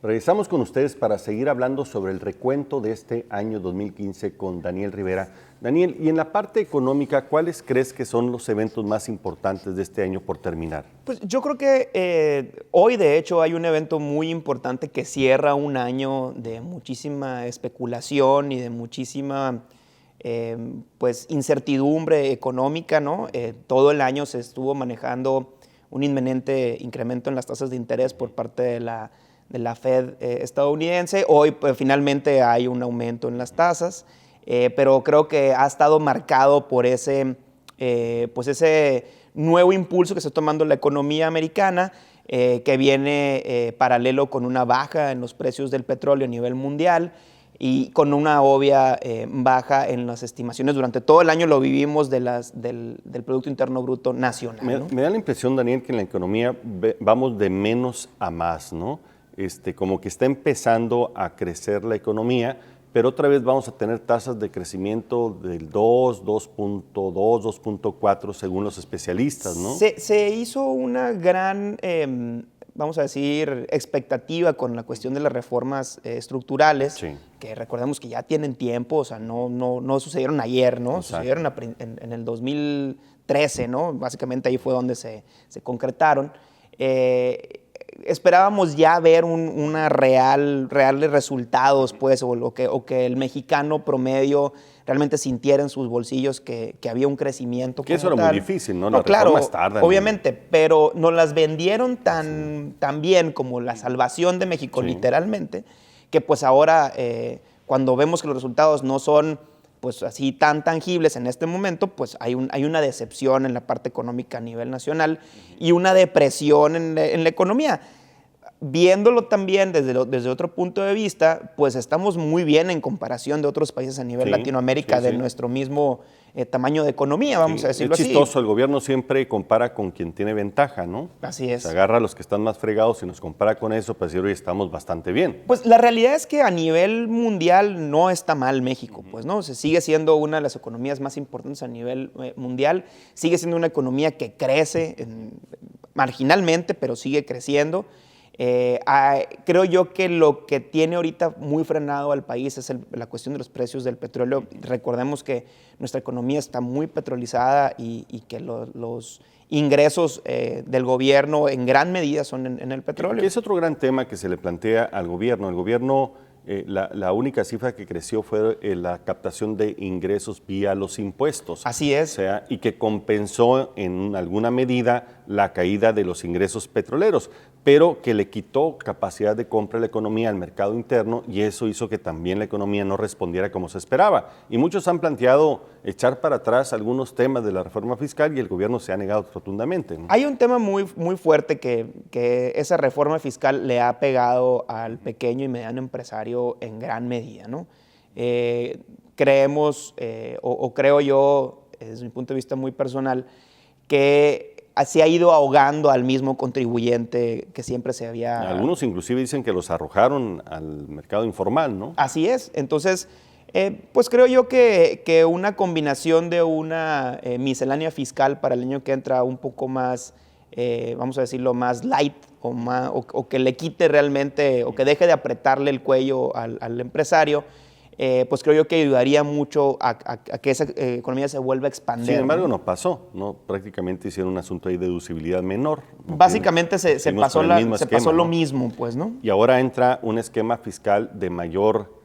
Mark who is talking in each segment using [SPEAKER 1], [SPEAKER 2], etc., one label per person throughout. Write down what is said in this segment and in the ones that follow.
[SPEAKER 1] Regresamos con ustedes para seguir hablando sobre el recuento de este año 2015 con Daniel Rivera. Daniel, y en la parte económica, ¿cuáles crees que son los eventos más importantes de este año por terminar?
[SPEAKER 2] Pues yo creo que hoy, de hecho, hay un evento muy importante que cierra un año de muchísima especulación y de muchísima pues, incertidumbre económica, ¿no? Todo el año se estuvo manejando un inminente incremento en las tasas de interés por parte de la Fed estadounidense. Hoy pues, finalmente hay un aumento en las tasas, pero creo que ha estado marcado por ese nuevo impulso que está tomando la economía americana, que viene paralelo con una baja en los precios del petróleo a nivel mundial y con una obvia baja en las estimaciones. Durante todo el año lo vivimos del Producto Interno Bruto nacional, ¿no?
[SPEAKER 1] Me da la impresión, Daniel, que en la economía vamos de menos a más, ¿no? Como que está empezando a crecer la economía, pero otra vez vamos a tener tasas de crecimiento del 2, 2.2, 2.4 según los especialistas, ¿no?
[SPEAKER 2] Se hizo una gran, vamos a decir, expectativa con la cuestión de las reformas estructurales,
[SPEAKER 1] Sí.
[SPEAKER 2] que recordemos que ya tienen tiempo, o sea, no sucedieron ayer, ¿no?
[SPEAKER 1] Exacto.
[SPEAKER 2] Sucedieron en el 2013, ¿no? Básicamente ahí fue donde se concretaron. Esperábamos ya ver reales resultados, pues, o que el mexicano promedio realmente sintiera en sus bolsillos que había un crecimiento.
[SPEAKER 1] Que eso era muy difícil, ¿no?
[SPEAKER 2] No,
[SPEAKER 1] Las
[SPEAKER 2] claro,
[SPEAKER 1] reformas tardan.
[SPEAKER 2] obviamente, pero nos las vendieron tan bien como la salvación de México,
[SPEAKER 1] Sí.
[SPEAKER 2] literalmente, que pues ahora, cuando vemos que los resultados no son pues así tan tangibles en este momento, pues hay una decepción en la parte económica a nivel nacional y una depresión en la economía. Viéndolo también desde otro punto de vista, pues estamos muy bien en comparación de otros países a nivel
[SPEAKER 1] Sí,
[SPEAKER 2] Latinoamérica,
[SPEAKER 1] sí,
[SPEAKER 2] de
[SPEAKER 1] sí.
[SPEAKER 2] nuestro mismo tamaño de economía, vamos a decirlo
[SPEAKER 1] Es
[SPEAKER 2] así.
[SPEAKER 1] chistoso, el gobierno siempre compara con quien tiene ventaja, ¿no?
[SPEAKER 2] Así es.
[SPEAKER 1] Se agarra a los que están más fregados y nos compara con eso, pues hoy estamos bastante bien.
[SPEAKER 2] Pues la realidad es que a nivel mundial no está mal México, pues, ¿no? Se sigue siendo una de las economías más importantes a nivel mundial, sigue siendo una economía que crece marginalmente, pero sigue creciendo. Creo yo que lo que tiene ahorita muy frenado al país es la cuestión de los precios del petróleo. Recordemos que nuestra economía está muy petrolizada y que los ingresos del gobierno en gran medida son en el petróleo.
[SPEAKER 1] Que es otro gran tema que se le plantea al gobierno. El gobierno, la única cifra que creció fue la captación de ingresos vía los impuestos.
[SPEAKER 2] Así es.
[SPEAKER 1] O sea, y que compensó en alguna medida la caída de los ingresos petroleros, pero que le quitó capacidad de compra a la economía al mercado interno y eso hizo que también la economía no respondiera como se esperaba. Y muchos han planteado echar para atrás algunos temas de la reforma fiscal y el gobierno se ha negado rotundamente, ¿no?
[SPEAKER 2] Hay un tema muy fuerte que esa reforma fiscal le ha pegado al pequeño y mediano empresario en gran medida, ¿no? Creemos, o creo yo, desde mi punto de vista muy personal, que se ha ido ahogando al mismo contribuyente que siempre se había...
[SPEAKER 1] Algunos inclusive dicen que los arrojaron al mercado informal, ¿no?
[SPEAKER 2] Así es. Entonces, pues creo yo que una combinación de una miscelánea fiscal para el año que entra un poco más, vamos a decirlo, más light o que le quite realmente o que deje de apretarle el cuello al empresario, pues creo yo que ayudaría mucho a que esa economía se vuelva a expandir.
[SPEAKER 1] Sin embargo, no pasó, ¿no? Prácticamente hicieron un asunto ahí de deducibilidad menor. ¿No?
[SPEAKER 2] Básicamente se pasó lo
[SPEAKER 1] ¿no?
[SPEAKER 2] mismo, pues, ¿no?
[SPEAKER 1] Y ahora entra un esquema fiscal de mayor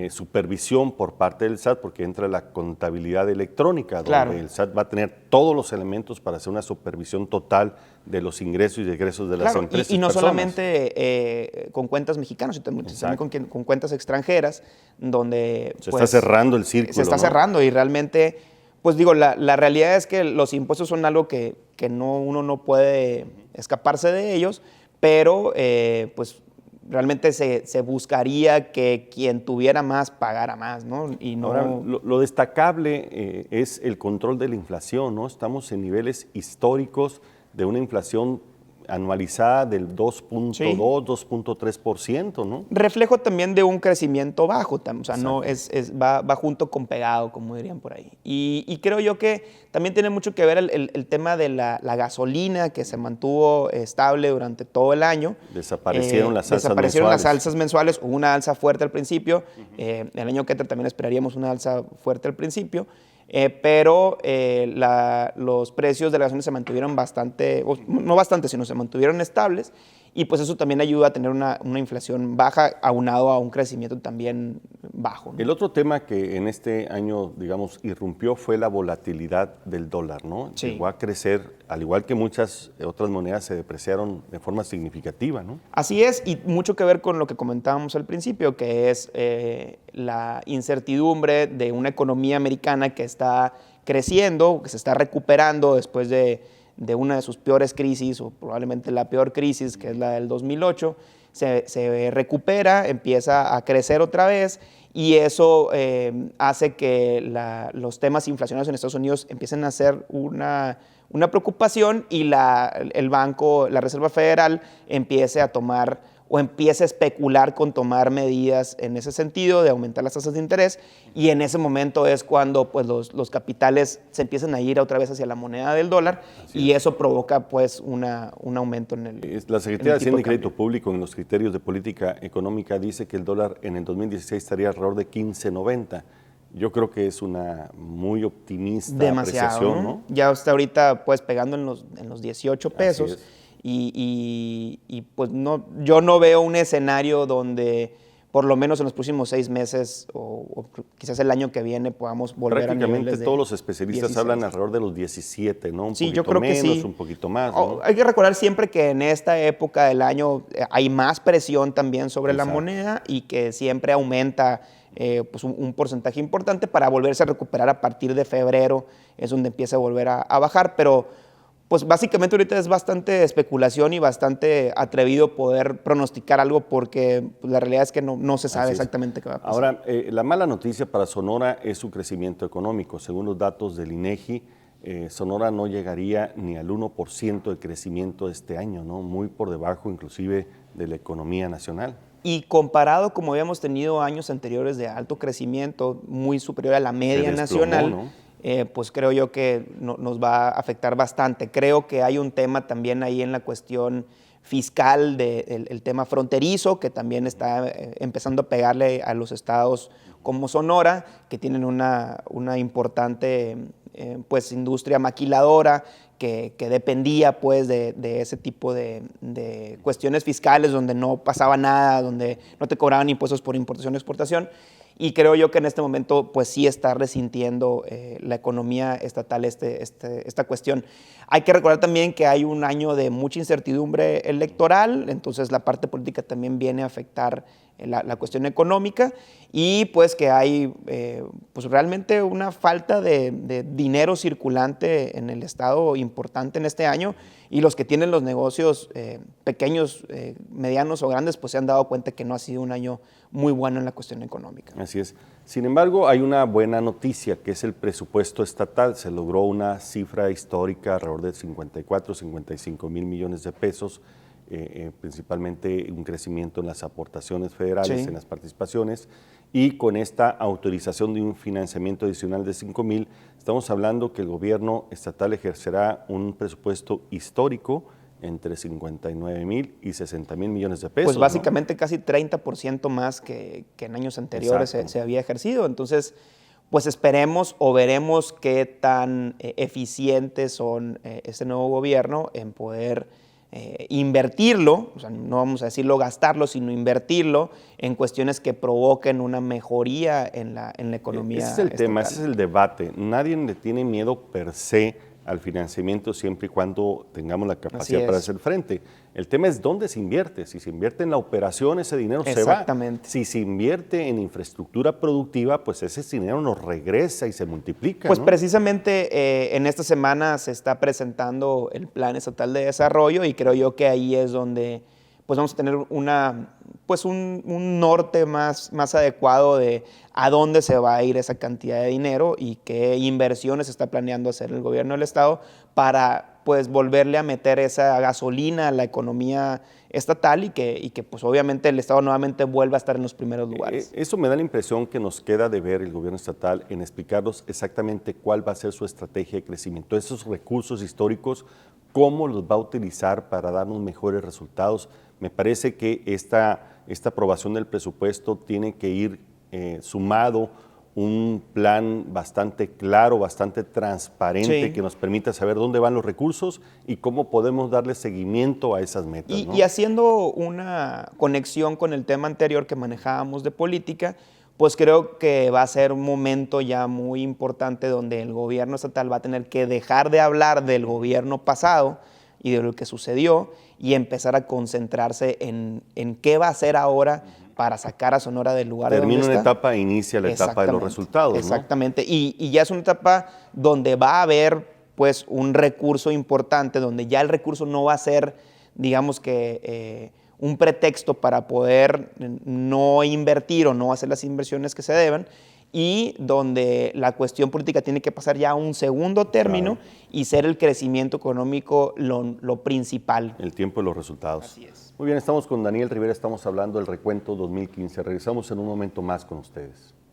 [SPEAKER 1] supervisión por parte del SAT, porque entra la contabilidad electrónica,
[SPEAKER 2] Claro.
[SPEAKER 1] donde el SAT va a tener todos los elementos para hacer una supervisión total de los ingresos y egresos de las empresas.
[SPEAKER 2] Y no
[SPEAKER 1] personas.
[SPEAKER 2] Solamente con cuentas mexicanas, sino también con cuentas extranjeras, donde
[SPEAKER 1] Se
[SPEAKER 2] pues,
[SPEAKER 1] está cerrando el círculo.
[SPEAKER 2] Se está cerrando y realmente, pues digo, la realidad es que los impuestos son algo que uno no puede escaparse de ellos, pero pues realmente se buscaría que quien tuviera más pagara más, ¿no? Y no...
[SPEAKER 1] Ahora, lo destacable es el control de la inflación, ¿no? Estamos en niveles históricos de una inflación anualizada del 2.2,
[SPEAKER 2] Sí.
[SPEAKER 1] 2.3%, ¿no?
[SPEAKER 2] Reflejo también de un crecimiento bajo, o sea,
[SPEAKER 1] Exacto.
[SPEAKER 2] no va junto con pegado, como dirían por ahí. Y creo yo que también tiene mucho que ver el tema de la gasolina, que se mantuvo estable durante todo el año.
[SPEAKER 1] Desaparecieron las alzas
[SPEAKER 2] Desaparecieron las
[SPEAKER 1] mensuales.
[SPEAKER 2] alzas mensuales, hubo una alza fuerte al principio. El año que entra también esperaríamos una alza fuerte al principio. Pero los precios de la gasolina se mantuvieron bastante, no bastante, sino se mantuvieron estables, y pues eso también ayuda a tener una inflación baja aunado a un crecimiento también bajo, ¿no?
[SPEAKER 1] El otro tema que en este año, digamos, irrumpió fue la volatilidad del dólar, ¿no?
[SPEAKER 2] Sí.
[SPEAKER 1] Llegó a crecer, al igual que muchas otras monedas se depreciaron de forma significativa, ¿no?
[SPEAKER 2] Así es, y mucho que ver con lo que comentábamos al principio, que es la incertidumbre de una economía americana que está creciendo, que se está recuperando después de una de sus peores crisis, o probablemente la peor crisis, que es la del 2008, se recupera, empieza a crecer otra vez, y eso hace que los temas inflacionarios en Estados Unidos empiecen a ser una preocupación, y el banco, la Reserva Federal, empiece a tomar o empiece a especular con tomar medidas en ese sentido de aumentar las tasas de interés, y en ese momento es cuando pues, los capitales se empiezan a ir otra vez hacia la moneda del dólar, y eso provoca pues un aumento en el
[SPEAKER 1] La Secretaría de
[SPEAKER 2] tipo
[SPEAKER 1] Hacienda
[SPEAKER 2] de
[SPEAKER 1] y Crédito
[SPEAKER 2] cambio.
[SPEAKER 1] Público en los criterios de política económica dice que el dólar en el 2016 estaría alrededor de 15.90. Yo creo que es una muy optimista
[SPEAKER 2] Demasiado,
[SPEAKER 1] apreciación,
[SPEAKER 2] ¿no?
[SPEAKER 1] ¿no?
[SPEAKER 2] Ya está ahorita pues pegando en los 18 pesos.
[SPEAKER 1] Así es.
[SPEAKER 2] Y pues no, yo no veo un escenario donde por lo menos en los próximos 6 meses o quizás el año que viene podamos volver a
[SPEAKER 1] Prácticamente
[SPEAKER 2] niveles de
[SPEAKER 1] todos los especialistas
[SPEAKER 2] 16.
[SPEAKER 1] hablan alrededor de los 17, ¿no? Un
[SPEAKER 2] Sí,
[SPEAKER 1] poquito
[SPEAKER 2] yo creo que
[SPEAKER 1] menos,
[SPEAKER 2] sí.
[SPEAKER 1] un poquito más, ¿no?
[SPEAKER 2] Hay que recordar siempre que en esta época del año hay más presión también sobre la
[SPEAKER 1] Exacto.
[SPEAKER 2] moneda, y que siempre aumenta pues un porcentaje importante para volverse a recuperar a partir de febrero, es donde empieza a volver a bajar, pero pues básicamente ahorita es bastante especulación y bastante atrevido poder pronosticar algo, porque pues, la realidad es que no se sabe
[SPEAKER 1] Así es.
[SPEAKER 2] exactamente qué va a pasar.
[SPEAKER 1] Ahora, la mala noticia para Sonora es su crecimiento económico. Según los datos del INEGI, Sonora no llegaría ni al 1% de crecimiento este año, ¿no? Muy por debajo inclusive de la economía nacional.
[SPEAKER 2] Y comparado como habíamos tenido años anteriores de alto crecimiento, muy superior a la media
[SPEAKER 1] desplomó,
[SPEAKER 2] nacional,
[SPEAKER 1] ¿no?
[SPEAKER 2] pues creo yo que nos va a afectar bastante. Creo que hay un tema también ahí en la cuestión fiscal, el tema fronterizo, que también está empezando a pegarle a los estados como Sonora, que tienen una importante pues, industria maquiladora, que dependía pues, de ese tipo de cuestiones fiscales, donde no pasaba nada, donde no te cobraban impuestos por importación o exportación. Y creo yo que en este momento pues sí está resintiendo la economía estatal esta cuestión. Hay que recordar también que hay un año de mucha incertidumbre electoral, entonces la parte política también viene a afectar la cuestión económica, y pues que hay pues realmente una falta de dinero circulante en el estado importante en este año, y los que tienen los negocios pequeños, medianos o grandes pues se han dado cuenta que no ha sido un año muy bueno en la cuestión económica.
[SPEAKER 1] Así es. Sin embargo, hay una buena noticia, que es el presupuesto estatal. Se logró una cifra histórica alrededor de 54, 55 mil millones de pesos, principalmente un crecimiento en las aportaciones federales,
[SPEAKER 2] Sí.
[SPEAKER 1] en las participaciones, y con esta autorización de un financiamiento adicional de 5 mil, estamos hablando que el gobierno estatal ejercerá un presupuesto histórico entre 59 mil y 60 mil millones de pesos.
[SPEAKER 2] Pues básicamente, ¿no? Casi 30% más que en años anteriores se había ejercido. Entonces, pues esperemos o veremos qué tan eficientes son este nuevo gobierno en poder invertirlo, o sea, no vamos a decirlo gastarlo, sino invertirlo en cuestiones que provoquen una mejoría en la economía
[SPEAKER 1] Ese es el tema,
[SPEAKER 2] estatal.
[SPEAKER 1] ese es el debate. Nadie le tiene miedo per se al financiamiento siempre y cuando tengamos la capacidad para hacer frente. El tema es dónde se invierte. Si se invierte en la operación, ese dinero se va.
[SPEAKER 2] Exactamente.
[SPEAKER 1] Si se invierte en infraestructura productiva, pues ese dinero nos regresa y se multiplica.
[SPEAKER 2] Pues
[SPEAKER 1] ¿no?
[SPEAKER 2] precisamente en esta semana se está presentando el Plan Estatal de Desarrollo, y creo yo que ahí es donde pues vamos a tener un norte más adecuado de a dónde se va a ir esa cantidad de dinero y qué inversiones está planeando hacer el gobierno del estado para pues volverle a meter esa gasolina a la economía estatal y que pues obviamente el Estado nuevamente vuelva a estar en los primeros lugares.
[SPEAKER 1] Eso me da la impresión que nos queda de ver el gobierno estatal en explicarnos exactamente cuál va a ser su estrategia de crecimiento. Esos recursos históricos, cómo los va a utilizar para darnos mejores resultados. Me parece que esta aprobación del presupuesto tiene que ir sumado un plan bastante claro, bastante transparente,
[SPEAKER 2] Sí.
[SPEAKER 1] que nos permita saber dónde van los recursos y cómo podemos darle seguimiento a esas metas. ¿No?
[SPEAKER 2] Y haciendo una conexión con el tema anterior que manejábamos de política, pues creo que va a ser un momento ya muy importante donde el gobierno estatal va a tener que dejar de hablar del gobierno pasado y de lo que sucedió y empezar a concentrarse en qué va a hacer ahora para sacar a Sonora del lugar
[SPEAKER 1] Termina
[SPEAKER 2] donde
[SPEAKER 1] una
[SPEAKER 2] está.
[SPEAKER 1] etapa e inicia la etapa de los resultados.
[SPEAKER 2] Exactamente. ¿No? Y ya es una etapa donde va a haber pues un recurso importante, donde ya el recurso no va a ser, digamos que, un pretexto para poder no invertir o no hacer las inversiones que se deban, y donde la cuestión política tiene que pasar ya a un segundo término y ser el crecimiento económico lo principal.
[SPEAKER 1] El tiempo de los resultados.
[SPEAKER 2] Así es.
[SPEAKER 1] Muy bien, estamos con Daniel Rivera, estamos hablando del recuento 2015. Regresamos en un momento más con ustedes.